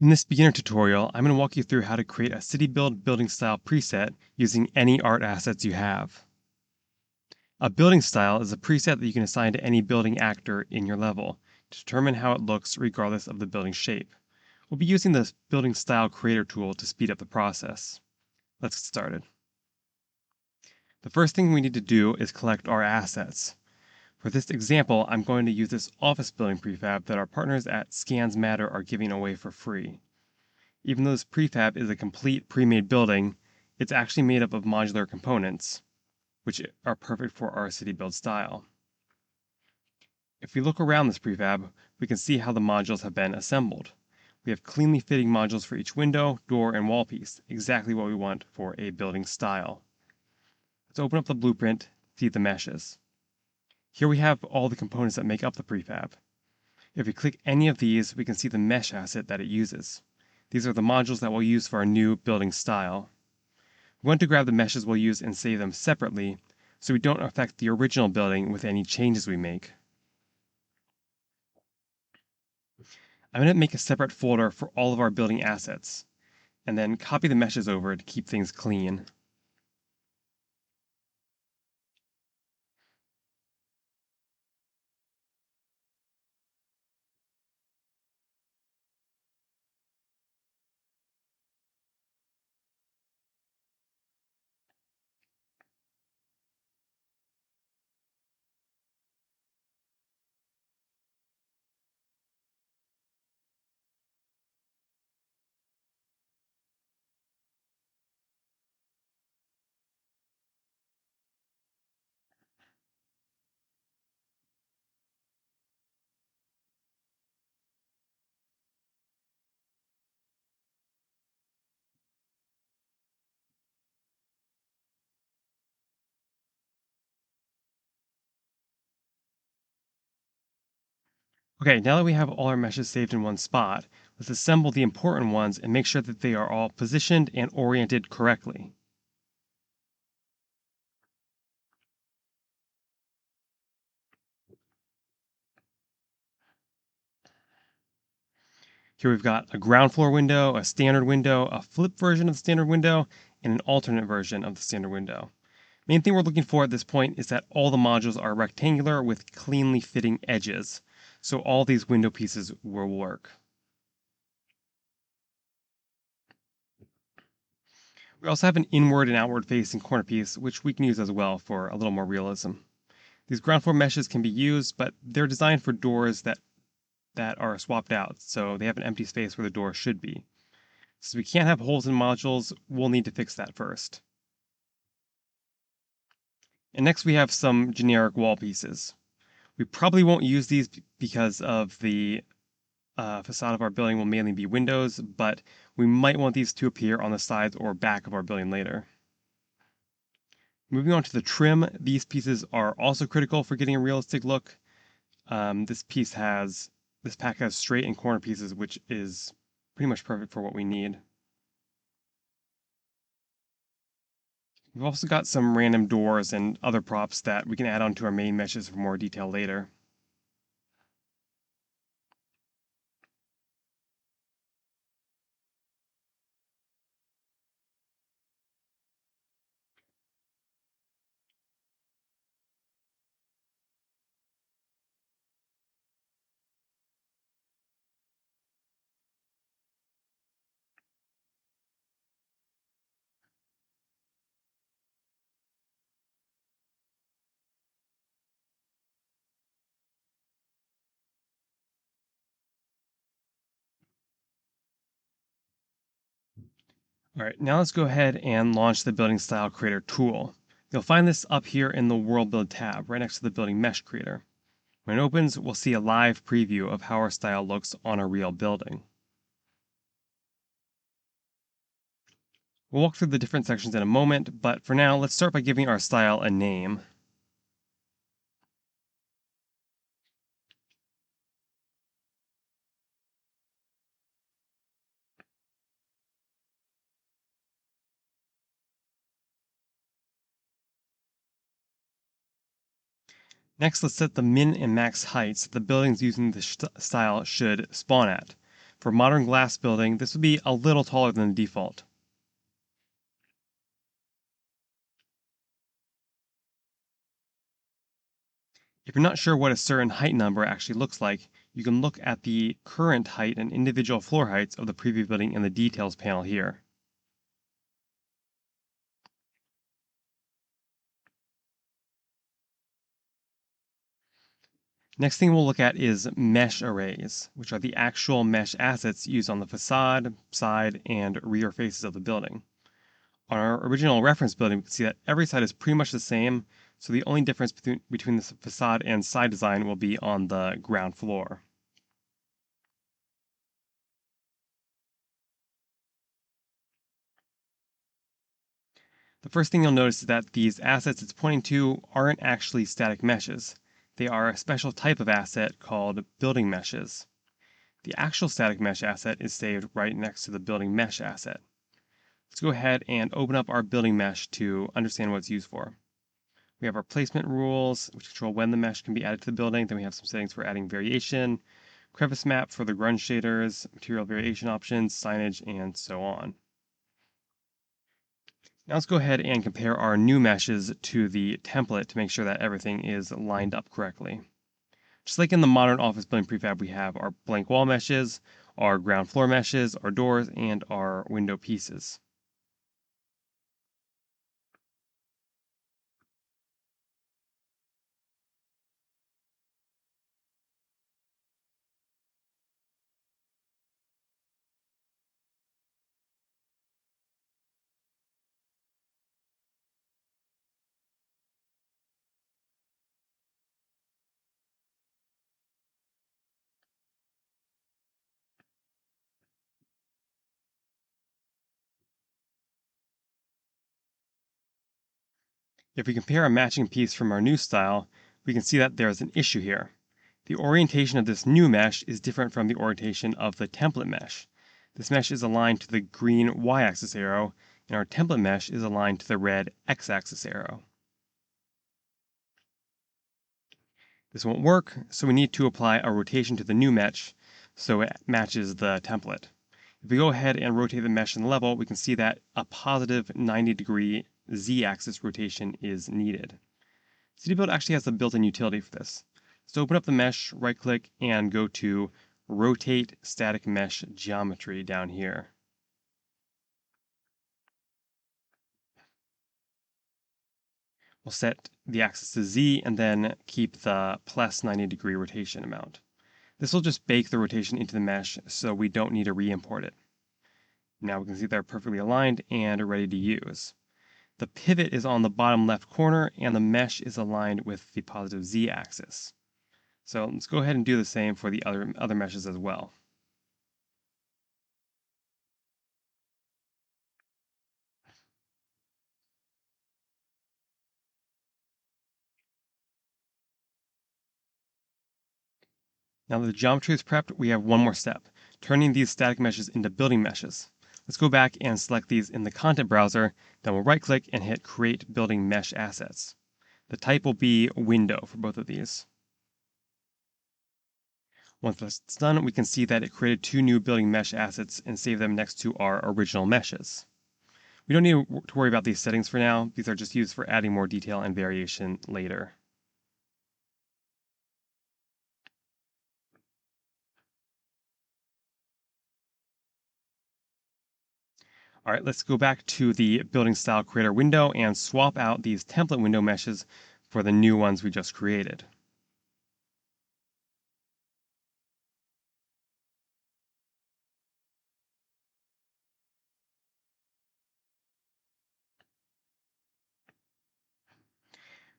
In this beginner tutorial, I'm going to walk you through how to create a CityBLD building style preset using any art assets you have. A building style is a preset that you can assign to any building actor in your level to determine how it looks regardless of the building shape. We'll be using the building style creator tool to speed up the process. Let's get started. The first thing we need to do is collect our assets. For this example, I'm going to use this office building prefab that our partners at Scans Matter are giving away for free. Even though this prefab is a complete pre-made building, it's actually made up of modular components, which are perfect for our CityBLD style. If we look around this prefab, we can see how the modules have been assembled. We have cleanly fitting modules for each window, door, and wall piece, exactly what we want for a building style. Let's open up the blueprint, see the meshes. Here we have all the components that make up the prefab. If we click any of these, we can see the mesh asset that it uses. These are the modules that we'll use for our new building style. We want to grab the meshes we'll use and save them separately so we don't affect the original building with any changes we make. I'm going to make a separate folder for all of our building assets, and then copy the meshes over to keep things clean. Okay, now that we have all our meshes saved in one spot, let's assemble the important ones and make sure that they are all positioned and oriented correctly. Here we've got a ground floor window, a standard window, a flip version of the standard window, and an alternate version of the standard window. Main thing we're looking for at this point is that all the modules are rectangular with cleanly fitting edges, so all these window pieces will work. We also have an inward and outward facing corner piece, which we can use as well for a little more realism. These ground floor meshes can be used, but they're designed for doors that are swapped out, so they have an empty space where the door should be. Since we can't have holes in modules, we'll need to fix that first. And next we have some generic wall pieces. We probably won't use these because of the facade of our building will mainly be windows, but we might want these to appear on the sides or back of our building later. Moving on to the trim, these pieces are also critical for getting a realistic look. This pack has straight and corner pieces, which is pretty much perfect for what we need. We've also got some random doors and other props that we can add onto our main meshes for more detail later. All right, now let's go ahead and launch the Building Style Creator tool. You'll find this up here in the World Build tab, right next to the Building Mesh Creator. When it opens, we'll see a live preview of how our style looks on a real building. We'll walk through the different sections in a moment, but for now, let's start by giving our style a name. Next, let's set the min and max heights that the buildings using the style should spawn at. For modern glass building, this would be a little taller than the default. If you're not sure what a certain height number actually looks like, you can look at the current height and individual floor heights of the preview building in the details panel here. Next thing we'll look at is mesh arrays, which are the actual mesh assets used on the facade, side, and rear faces of the building. On our original reference building, we can see that every side is pretty much the same, so the only difference between the facade and side design will be on the ground floor. The first thing you'll notice is that these assets it's pointing to aren't actually static meshes. They are a special type of asset called building meshes. The actual static mesh asset is saved right next to the building mesh asset. Let's go ahead and open up our building mesh to understand what it's used for. We have our placement rules, which control when the mesh can be added to the building. Then we have some settings for adding variation, crevice map for the grunge shaders, material variation options, signage, and so on. Now let's go ahead and compare our new meshes to the template to make sure that everything is lined up correctly. Just like in the modern office building prefab, we have our blank wall meshes, our ground floor meshes, our doors, and our window pieces. If we compare a matching piece from our new style, we can see that there is an issue here. The orientation of this new mesh is different from the orientation of the template mesh. This mesh is aligned to the green y-axis arrow, and our template mesh is aligned to the red x-axis arrow. This won't work, so we need to apply a rotation to the new mesh so it matches the template. If we go ahead and rotate the mesh in the level, we can see that a positive 90-degree z-axis rotation is needed. CityBLD actually has a built-in utility for this. So open up the mesh, right-click, and go to Rotate Static Mesh Geometry down here. We'll set the axis to Z and then keep the plus 90-degree rotation amount. This will just bake the rotation into the mesh so we don't need to re-import it. Now we can see they're perfectly aligned and are ready to use. The pivot is on the bottom left corner and the mesh is aligned with the positive Z axis. So let's go ahead and do the same for the other meshes as well. Now that the geometry is prepped, we have one more step, turning these static meshes into building meshes. Let's go back and select these in the content browser, then we'll right click and hit Create Building Mesh Assets. The type will be Window for both of these. Once that's done, we can see that it created two new building mesh assets and saved them next to our original meshes. We don't need to worry about these settings for now. These are just used for adding more detail and variation later. All right, let's go back to the building style creator window and swap out these template window meshes for the new ones we just created.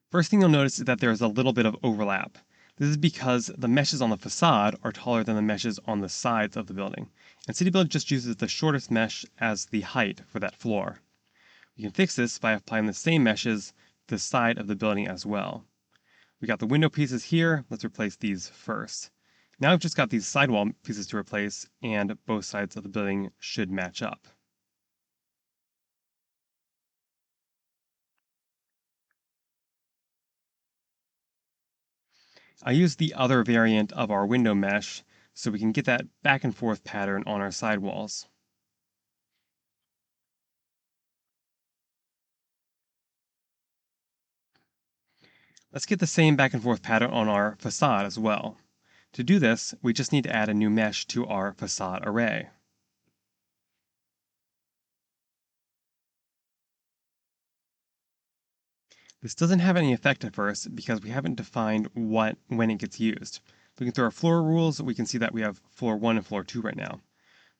First thing you'll notice is that there is a little bit of overlap. This is because the meshes on the facade are taller than the meshes on the sides of the building, and CityBLD just uses the shortest mesh as the height for that floor. We can fix this by applying the same meshes to the side of the building as well. We got the window pieces here, let's replace these first. Now we've just got these sidewall pieces to replace, and both sides of the building should match up. I used the other variant of our window mesh so we can get that back and forth pattern on our sidewalls. Let's get the same back and forth pattern on our facade as well. To do this, we just need to add a new mesh to our facade array. This doesn't have any effect at first because we haven't defined when it gets used. Looking through our floor rules, we can see that we have floor 1 and floor 2 right now.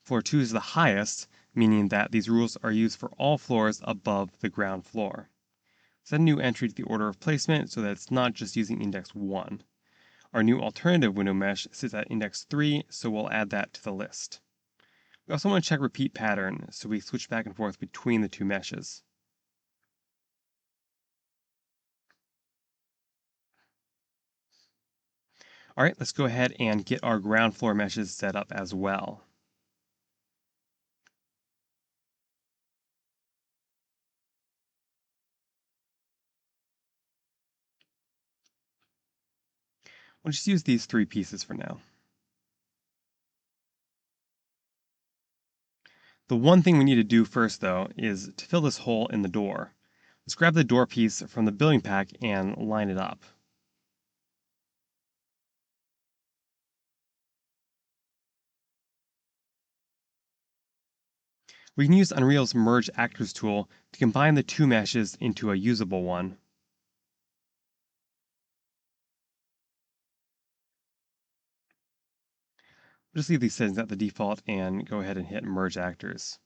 Floor 2 is the highest, meaning that these rules are used for all floors above the ground floor. Set a new entry to the order of placement so that it's not just using index 1. Our new alternative window mesh sits at index 3, so we'll add that to the list. We also want to check repeat pattern, so we switch back and forth between the two meshes. All right, let's go ahead and get our ground floor meshes set up as well. We'll just use these 3 pieces for now. The one thing we need to do first, though, is to fill this hole in the door. Let's grab the door piece from the building pack and line it up. We can use Unreal's Merge Actors tool to combine the 2 meshes into a usable one. We'll just leave these settings at the default and go ahead and hit Merge Actors.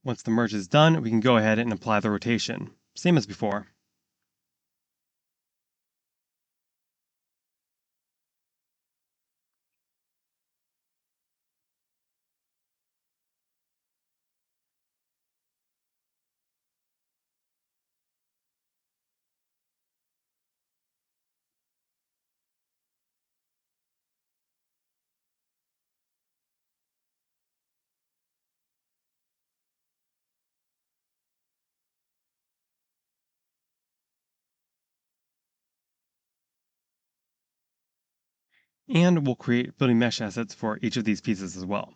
Once the merge is done, we can go ahead and apply the rotation, same as before. And we'll create building mesh assets for each of these pieces as well.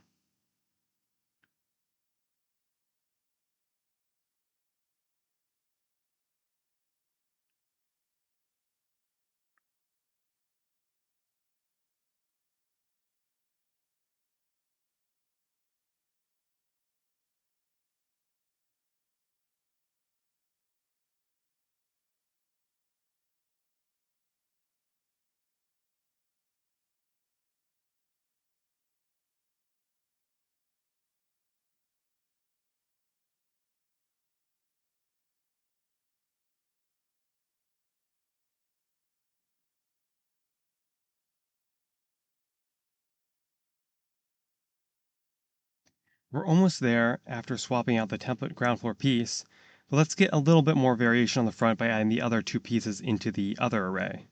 We're almost there after swapping out the template ground floor piece, but let's get a little bit more variation on the front by adding the other 2 pieces into the other array.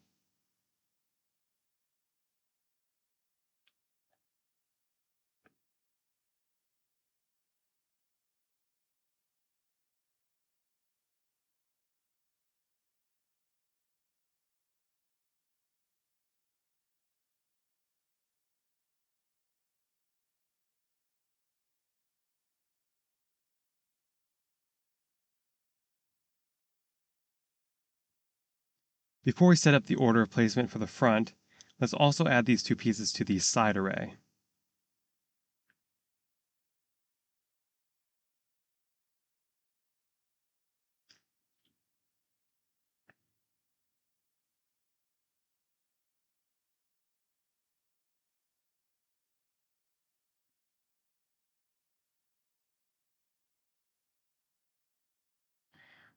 Before we set up the order of placement for the front, let's also add these 2 pieces to the side array.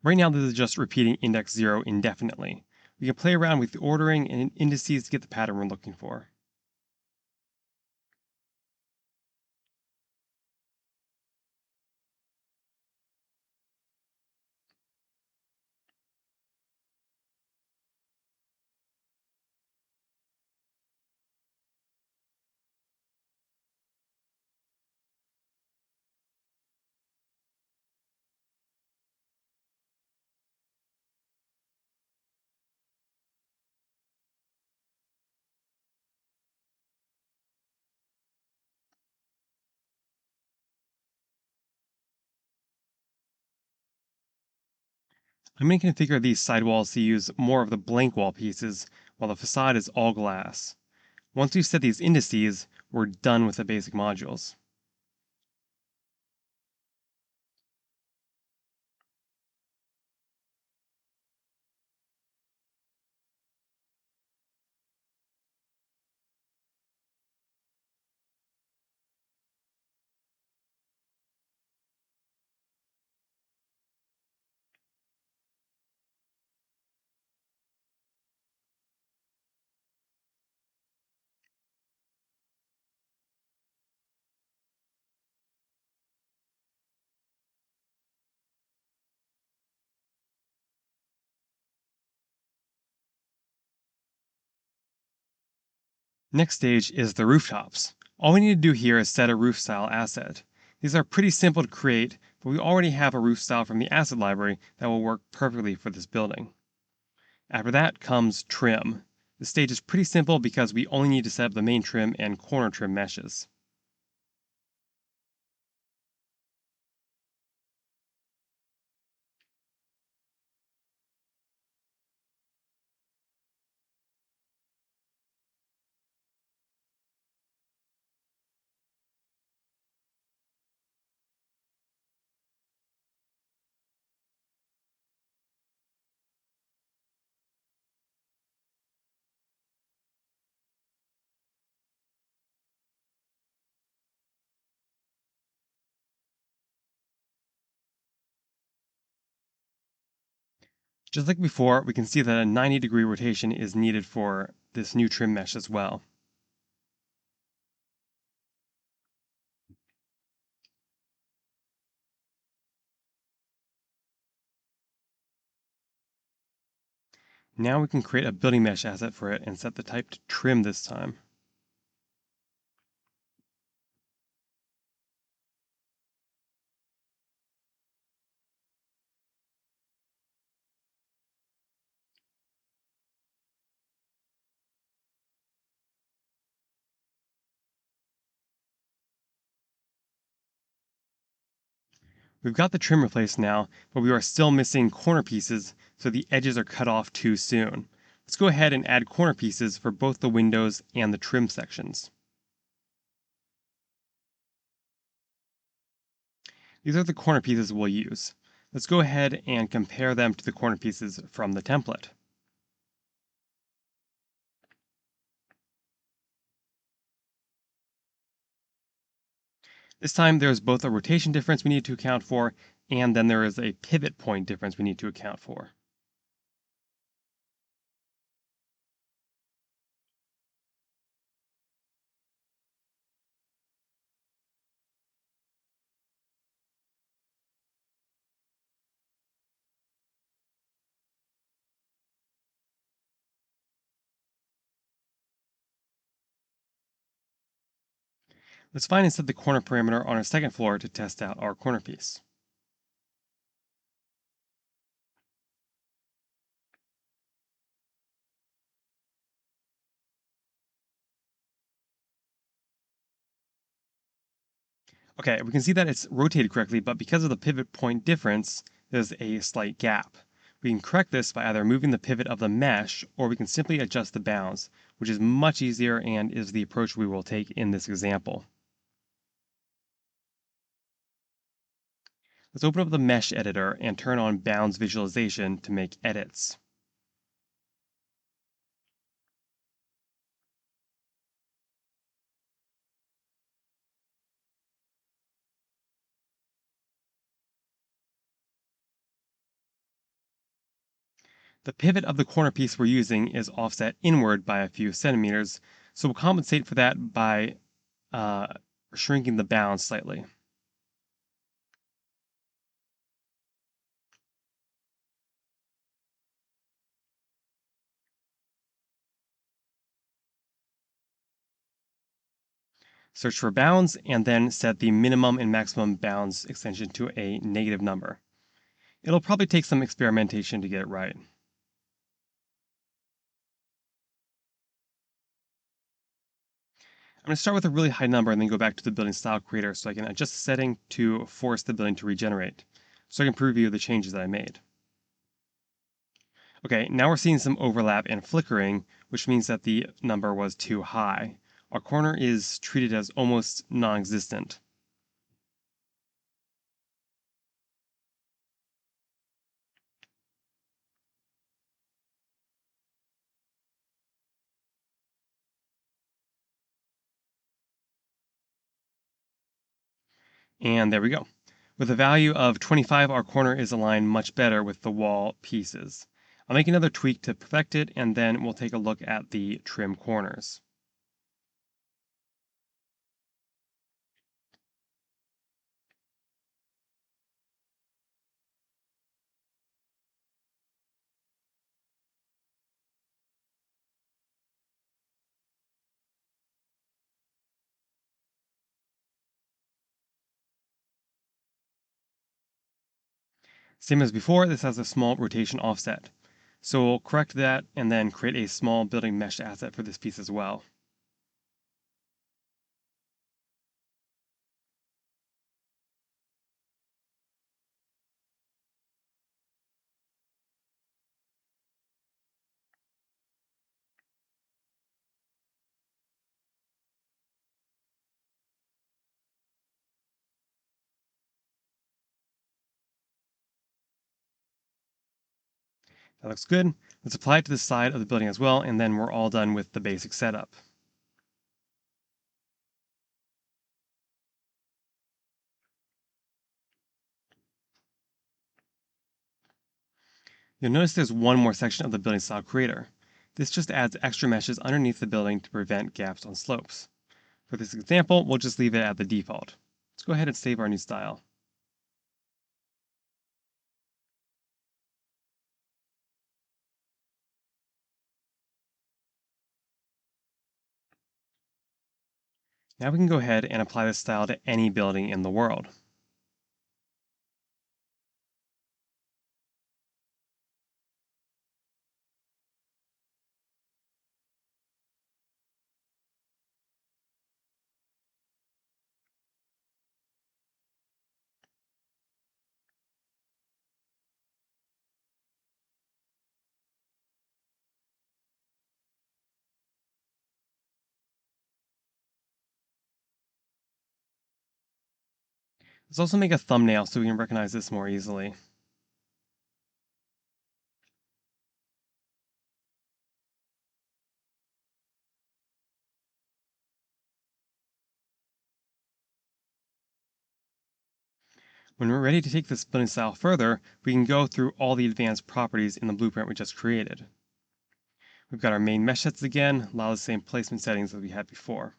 Right now, this is just repeating index 0 indefinitely. We can play around with the ordering and indices to get the pattern we're looking for. I'm going to configure these sidewalls to use more of the blank wall pieces, while the facade is all glass. Once we set these indices, we're done with the basic modules. Next stage is the rooftops. All we need to do here is set a roof style asset. These are pretty simple to create, but we already have a roof style from the asset library that will work perfectly for this building. After that comes trim. The stage is pretty simple because we only need to set up the main trim and corner trim meshes. Just like before, we can see that a 90-degree rotation is needed for this new trim mesh as well. Now we can create a building mesh asset for it and set the type to trim this time. We've got the trim replaced now, but we are still missing corner pieces, so the edges are cut off too soon. Let's go ahead and add corner pieces for both the windows and the trim sections. These are the corner pieces we'll use. Let's go ahead and compare them to the corner pieces from the template. This time there's both a rotation difference we need to account for, and then there is a pivot point difference we need to account for. Let's find and set the corner parameter on our second floor to test out our corner piece. Okay, we can see that it's rotated correctly, but because of the pivot point difference, there's a slight gap. We can correct this by either moving the pivot of the mesh, or we can simply adjust the bounds, which is much easier and is the approach we will take in this example. Let's open up the mesh editor and turn on bounds visualization to make edits. The pivot of the corner piece we're using is offset inward by a few centimeters, so we'll compensate for that by uh, shrinking the bounds slightly. Search for bounds and then set the minimum and maximum bounds extension to a negative number. It'll probably take some experimentation to get it right. I'm going to start with a really high number and then go back to the building style creator so I can adjust the setting to force the building to regenerate, so I can preview the changes that I made. Okay, now we're seeing some overlap and flickering, which means that the number was too high. Our corner is treated as almost non-existent. And there we go. With a value of 25, our corner is aligned much better with the wall pieces. I'll make another tweak to perfect it, and then we'll take a look at the trim corners. Same as before, this has a small rotation offset. So we'll correct that and then create a small building mesh asset for this piece as well. That looks good. Let's apply it to the side of the building as well, and then we're all done with the basic setup. You'll notice there's one more section of the building style creator. This just adds extra meshes underneath the building to prevent gaps on slopes. For this example, we'll just leave it at the default. Let's go ahead and save our new style. Now we can go ahead and apply this style to any building in the world. Let's also make a thumbnail so we can recognize this more easily. When we're ready to take this building style further, we can go through all the advanced properties in the blueprint we just created. We've got our main mesh sets again, a lot of the same placement settings that we had before.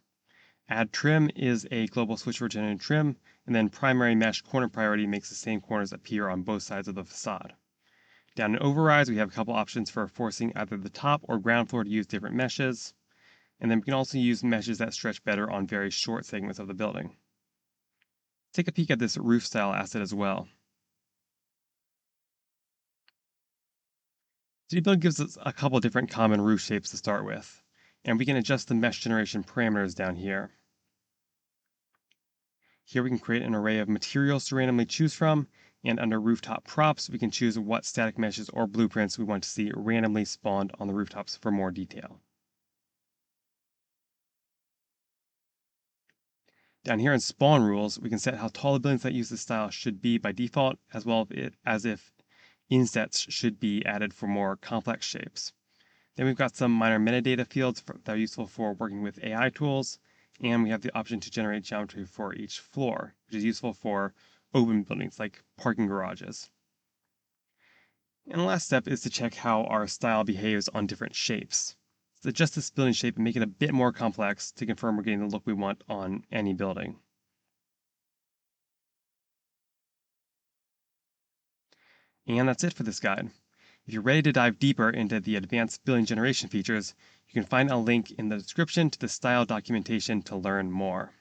Add trim is a global switch for generated trim, and then primary mesh corner priority makes the same corners appear on both sides of the facade. Down in overrides, we have a couple options for forcing either the top or ground floor to use different meshes, and then we can also use meshes that stretch better on very short segments of the building. Take a peek at this roof style asset as well. CityBLD gives us a couple different common roof shapes to start with, and we can adjust the mesh generation parameters down here. Here we can create an array of materials to randomly choose from, and under rooftop props, we can choose what static meshes or blueprints we want to see randomly spawned on the rooftops for more detail. Down here in spawn rules, we can set how tall the buildings that use this style should be by default, as well as if insets should be added for more complex shapes. Then we've got some minor metadata fields that are useful for working with AI tools, and we have the option to generate geometry for each floor, which is useful for open buildings like parking garages. And the last step is to check how our style behaves on different shapes. Let's adjust this building shape and make it a bit more complex to confirm we're getting the look we want on any building. And that's it for this guide. If you're ready to dive deeper into the advanced building generation features, you can find a link in the description to the style documentation to learn more.